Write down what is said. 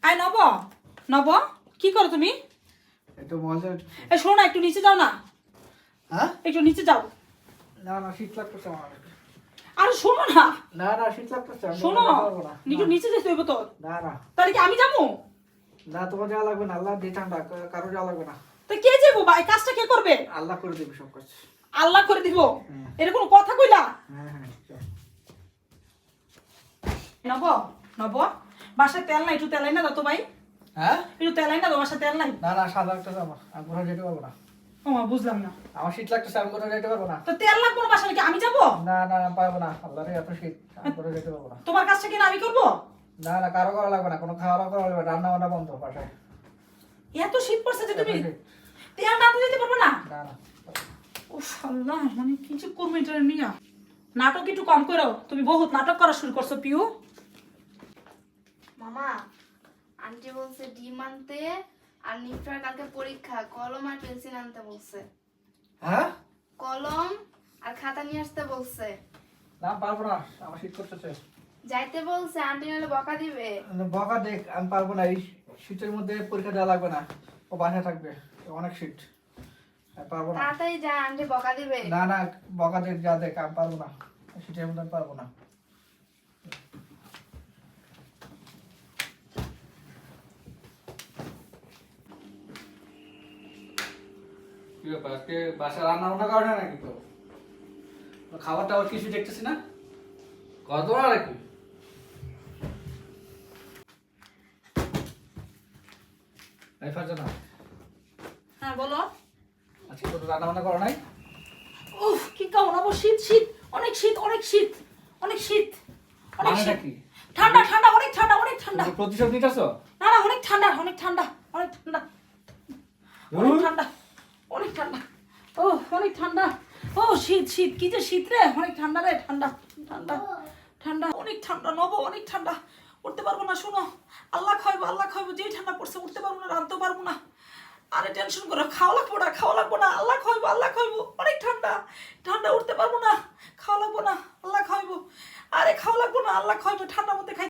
আয় নব, নব কি করো তুমি? একটু মজা। এই শোনো না, একটু নিচে যাও না। হ্যাঁ, একটু নিচে যাও। না না শীত লাগতেছে আমার। আরে শোনো না, না না শীত লাগতেছে, আমি শোনো যেতে পারবো না। একটু নিচে যেতে হইব তো। না না তাহলে কি আমি যাবো? না, তোমার যাওয়া লাগবে না, আল্লাহ দিয়ে ঠান্ডা, কারো যাওয়া লাগবে না। তা কে যাবো ভাই? কাজটা কে করবে? আল্লাহ করে দেবে সব কাজ। আল্লাহ করে দিব। হ্যাঁ। এটা কোনো কথা কইলা? হ্যাঁ হ্যাঁ চল। নব, নব বাসায় তেল নাই, একটু তেলাই না দাও তো ভাই। হ্যাঁ, একটু তেলাই না দাও, বাসায় তেল নাই। না না সাদা লাগতেছে আমার, আমি কোথাও যেতে পারবো না। ও বুঝলাম না। আমার শীত লাগতেছে, আমি কোথাও যেতে পারবো না। তো তেল লাগবো না, বাসায় নাকি আমি যাবো? না না না পারবো না, আল্লাহরে এত শীত, আমি কোথাও যেতে পারবো না। তোমার কাজটা কি না আমি করবো? না না কারো করা লাগবে না, কোনো খাওয়া দাওয়া করা লাগবে না, রান্না বান্না বন্ধ বাসায়। এত শীত পড়ছে যে তুমি এত শীত। তেল না দিতে পারবে না? না না উফ আল্লাহ, মানে কি যে করবো এটা নিয়া। নাটক একটু কম করো, তুমি বহুত নাটক করা শুরু করছো পিউ। মামা, আন্টি বলছে ডিম আনতে, আর নিফরার কালকে পরীক্ষা, কলম আর পেন্সিল আনতে বলছে। হ্যাঁ, কলম আর খাতা নিয়ে আসতে বলছে। না পারবো না, আমার শীত করতেছে। যাইতে বলছে, আন্টি নাহলে বকা দিবে। বকা দেখ, আমি পারবো না, এই শীতের মধ্যে পরীক্ষা দেওয়া লাগবে না, ও বাসায় থাকবে, অনেক শীত, আমি পারবো না। তাড়াতাড়ি যা, আন্টি বকা দিবে। না না বকা দেখ, যা দেখ, আমি পারবো না, শীতের মধ্যে আমি পারবো না। কি ব্যাপার, আজকে বাসা রান্না বান্না করে না নাকি? তো খাবার টাবার কিছু দেখতেছি না, কত না নাকি? এই ফারজানা, হ্যাঁ বলো। আজকে তো রান্না বান্না করো নাই? উফ কি কাও না, শীত শীত, অনেক শীত, অনেক শীত, অনেক শীত, অনেক মানেটা শীত। কি? ঠান্ডা ঠান্ডা, অনেক ঠান্ডা, অনেক ঠান্ডা। তুমি প্রতিশোধ নিতেছো? না না, অনেক ঠান্ডা, অনেক ঠান্ডা, অনেক ঠান্ডা, অনেক ঠান্ডা, অনেক ঠান্ডা। ও অনেক ঠান্ডা। ও শীত শীত, কি যে শীত রে, অনেক ঠান্ডা রে, ঠান্ডা ঠান্ডা ঠান্ডা, অনেক ঠান্ডা নব, অনেক ঠান্ডা। উঠতে পারবো না, শোনো আল্লাহ খাইবো, আল্লাহ খাইবো, যেই ঠান্ডা পড়ছে উঠতে পারবো না, রাঁধতে পারবো না। আরে টেনশন করো, খাওয়া লাগবো না, খাওয়া লাগবো না, আল্লাহ খাইবো, আল্লাহ খাইবো, অনেক ঠান্ডা ঠান্ডা, উঠতে পারবো না, খাওয়া লাগবো না, আল্লাহ খাইবো। আরে খাওয়া লাগবো না, আল্লাহ খাইবো, ঠান্ডা মধ্যে খাই।